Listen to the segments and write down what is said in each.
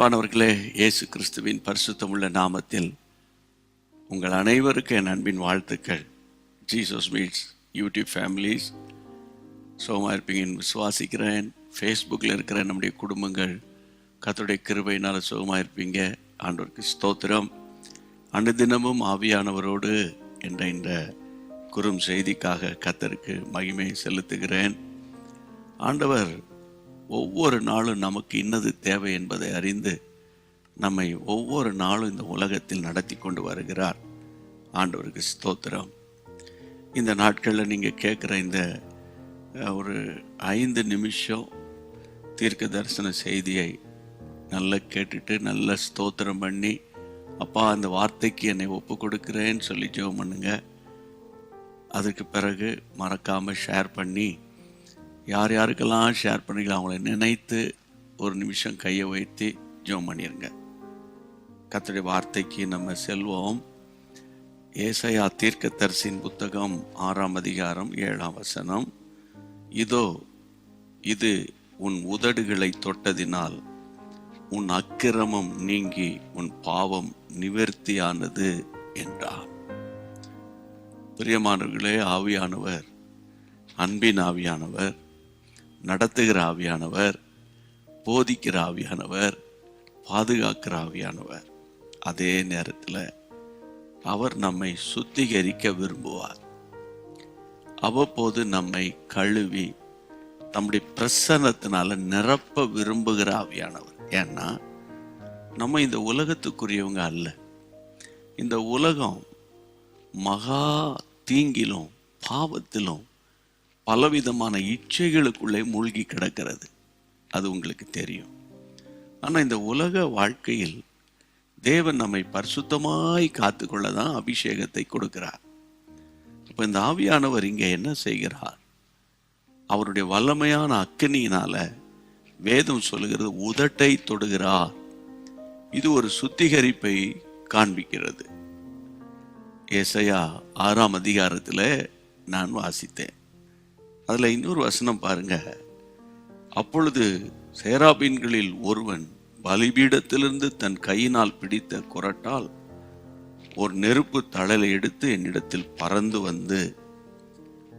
அன்பானவர்களே, இயேசு கிறிஸ்துவின் பரிசுத்தமுள்ள நாமத்தில் உங்கள் அனைவருக்கும் என் அன்பின் வாழ்த்துக்கள். ஜீசஸ் மீட்ஸ் யூடியூப் ஃபேமிலிஸ் சோமா இருப்பீங்கன்னு விசுவாசிக்கிறேன். ஃபேஸ்புக்கில் இருக்கிற நம்முடைய குடும்பங்கள் கர்த்தருடைய கிருபையினால் சுகமாக இருப்பீங்க. ஆண்டவருக்கு ஸ்தோத்திரம். அன்று தினமும் ஆவியானவரோடு என்ற இந்த குறும் செய்திக்காக கர்த்தருக்கு மகிமை செலுத்துகிறேன். ஆண்டவர் ஒவ்வொரு நாளும் நமக்கு இன்னது தேவை என்பதை அறிந்து நம்மை ஒவ்வொரு நாளும் இந்த உலகத்தில் நடத்தி கொண்டு வருகிறார். ஆண்டவருக்கு ஸ்தோத்திரம். இந்த நாட்களில் நீங்கள் கேட்குற இந்த ஒரு 5 நிமிஷம் தீர்க்க தரிசன செய்தியை நல்லா கேட்டுட்டு நல்ல ஸ்தோத்திரம் பண்ணி, அப்பா அந்த வார்த்தைக்கு என்னை ஒப்பு கொடுக்குறேன்னு சொல்லி ஜெபம் பண்ணுங்க. அதுக்கு பிறகு மறக்காமல் ஷேர் பண்ணி, யார் யாருக்கெல்லாம் ஷேர் பண்ணிக்கலாம் அவங்கள நினைத்து ஒரு நிமிஷம் கையை வைத்து ஜெபம் பண்ணிடுங்க. கர்த்தருடைய வார்த்தைக்கு நம்ம செல்வோம். ஏசாயா தீர்க்கதரிசியின் புத்தகம் 6ஆம் அதிகாரம் 7ஆம் வசனம். இதோ இது உன் உதடுகளை தொட்டதினால் உன் அக்கிரமம் நீங்கி உன் பாவம் நிவர்த்தியானது என்றார். பிரியமானவர்களே, ஆவியானவர் அன்பின் ஆவியானவர், நடத்துகிற ஆவியானவர், போதிக்கிற ஆவியானவர், பாதுகாக்கிற ஆவியானவர். அதே நேரத்தில் அவர் நம்மை சுத்திகரிக்க விரும்புவார். அவ்வப்போது நம்மை கழுவி நம்முடைய பிரசன்னத்தினால நிரப்ப விரும்புகிற ஆவியானவர். ஏன்னா நம்ம இந்த உலகத்துக்குரியவங்க அல்ல. இந்த உலகம் மகா தீங்கிலும் பாவத்திலும் பலவிதமான இச்சைகளுக்குள்ளே மூழ்கி கிடக்கிறது. அது உங்களுக்கு தெரியும். ஆனால் இந்த உலக வாழ்க்கையில் தேவன் நம்மை பரிசுத்தமாய் காத்துக்கொள்ள தான் அபிஷேகத்தை கொடுக்கிறார். இப்போ இந்த ஆவியானவர் இங்கே என்ன செய்கிறார்? அவருடைய வல்லமையான அக்கினியினால வேதம் சொல்லுகிறது உதட்டை தொடுகிறார். இது ஒரு சுத்திகரிப்பை காண்பிக்கிறது. ஏசாயா 6ஆம் அதிகாரத்தில் நான் வாசித்தேன். அதில் இன்னொரு வசனம் பாருங்க. அப்பொழுது சேராபீன்களில் ஒருவன் பலிபீடத்திலிருந்து தன் கையினால் பிடித்த குறட்டால் ஒரு நெருப்பு தழலை எடுத்து என்னிடத்தில் பறந்து வந்து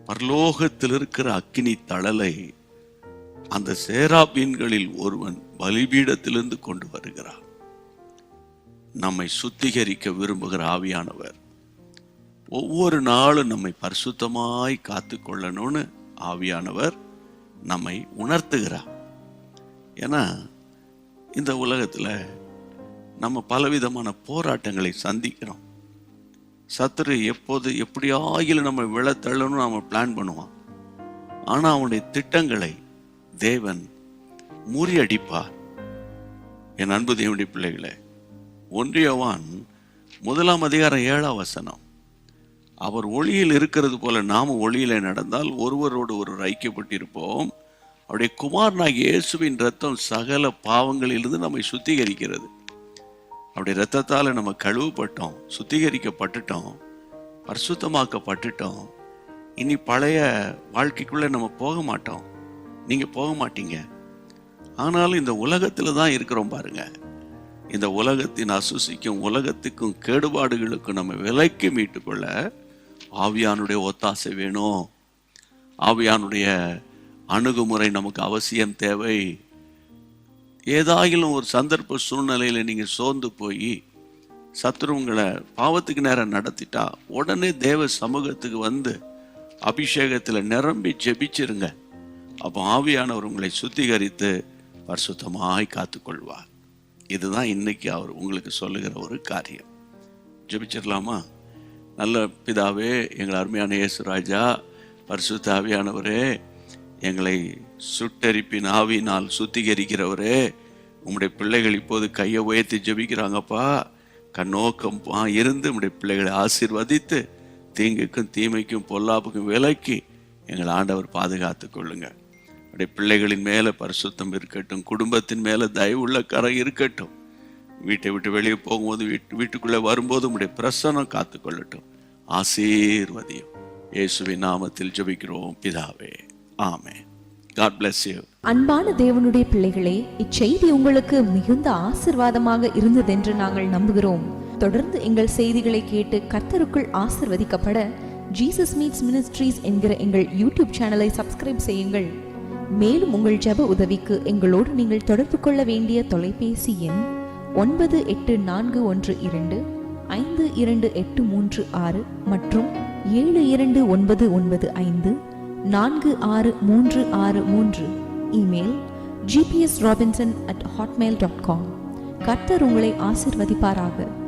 பரலோகத்தில் இருக்கிற அக்கினி தழலை அந்த சேராபீன்களில் ஒருவன் பலிபீடத்திலிருந்து கொண்டு வருகிறார். நம்மை சுத்திகரிக்க விரும்புகிற ஆவியானவர் ஒவ்வொரு நாளும் நம்மை பரிசுத்தமாய் காத்து கொள்ளணும்னு ஆவியானவர் நம்மை உணர்த்துகிறார். ஏன்னா இந்த உலகத்தில் நம்ம பலவிதமான போராட்டங்களை சந்திக்கிறோம். சத்துரு எப்போது எப்படியாகிலும் நம்ம விழத்தள்ளணும்னு நம்ம பிளான் பண்ணுவான். ஆனால் அவனுடைய திட்டங்களை தேவன் முறியடிப்பார். என் அன்பு தேவனுடைய பிள்ளைகளே, 1 யோவான் 1ஆம் அதிகாரம் 7ஆம் வசனம். அவர் ஒளியில் இருக்கிறது போல நாம ஒளியில நடந்தால் ஒருவரோடு ஒருவர் ஐக்கியப்பட்டிருப்போம். அவருடைய குமாரனாகிய இயேசுவின் ரத்தம் சகல பாவங்களிலிருந்து நம்மை சுத்திகரிக்கிறது. அவருடைய ரத்தத்தால் நம்ம கழுவப்பட்டோம், சுத்திகரிக்கப்பட்டுட்டோம், பரிசுத்தமாக்கப்பட்டுட்டோம். இனி பழைய வாழ்க்கைக்குள்ள நம்ம போக மாட்டோம். நீங்க போக மாட்டீங்க. ஆனாலும் இந்த உலகத்துல தான் இருக்கிறோம் பாருங்க. இந்த உலகத்தின் அசுசிக்கும் உலகத்துக்கும் கேடுபாடுகளுக்கும் நம்ம விலைக்கு மீட்டுக்கொள்ள ஆவியானுடைய ஒத்தாசை வேணும். ஆவியானுடைய அணுகுமுறை நமக்கு அவசியம் தேவை. ஏதாயிலும் ஒரு சந்தர்ப்ப சூழ்நிலையில் நீங்கள் சோர்ந்து போய் சத்துருவங்களை பாவத்துக்கு நேரம் நடத்திட்டா உடனே தேவ சமூகத்துக்கு வந்து அபிஷேகத்தில் நிரம்பி ஜெபிச்சிருங்க. அப்போ ஆவியானவர் உங்களை சுத்திகரித்து பரிசுத்தமாய் காத்துக்கொள்வார். இதுதான் இன்னைக்கு அவர் உங்களுக்கு சொல்லுகிற ஒரு காரியம். ஜெபிச்சிடலாமா? நல்ல பிதாவே, எங்கள் அருமையான இயேசு ராஜா, பரிசுத்த ஆவியானவரே, எங்களை சுட்டெரிப்பின் ஆவியினால் சுத்திகரிக்கிறவரே, உம்முடைய பிள்ளைகள் இப்போது கையை உயர்த்தி ஜெபிக்கிறாங்கப்பா. கண்ணோக்கம் இருந்து உம்முடைய பிள்ளைகளை ஆசீர்வதித்து தீங்குக்கும் தீமைக்கும் பொல்லாப்புக்கும் விலக்கி எங்கள் ஆண்டவர் பாதுகாத்து கொள்ளுங்க. உடைய பிள்ளைகளின் மேலே பரிசுத்தம் இருக்கட்டும். குடும்பத்தின் மேலே தயவுள்ள கரை இருக்கட்டும். வீட்டை விட்டு வெளியே போகும்போது வீட்டுக்குள்ளே வரும்போது உடைய பிரசன்னம் காத்துக்கொள்ளட்டும். ஆசீர்வதியும். இயேசுவின் நாமத்தில் ஜெபிக்கிறோம் பிதாவே, ஆமென். God bless you. அன்பான தேவனுடைய பிள்ளைகளே, இச்செய்தி உங்களுக்கு மிகுந்த ஆசீர்வாதமாக இருந்ததென்று நாங்கள் நம்புகிறோம். தொடர்ந்து எங்கள் செய்திகளை கேட்டு கர்த்தருக்குள் ஆசீர்வதிக்கப்பட ஜீசஸ் மீட்ஸ் மினிஸ்ட்ரீஸ் என்கிற எங்கள் யூடியூப் சேனலை சப்ஸ்கிரைப் செய்யுங்கள். மேலும் உங்கள் ஜெப உதவிக்கு எங்களோடு நீங்கள் தொடர்பு கொள்ள வேண்டிய தொலைபேசி எண் 9842252836 மற்றும் 7299546363. Email gpsrobinson@hotmail.com. கர்த்தர் உங்களை ஆசீர்வதிப்பாராக.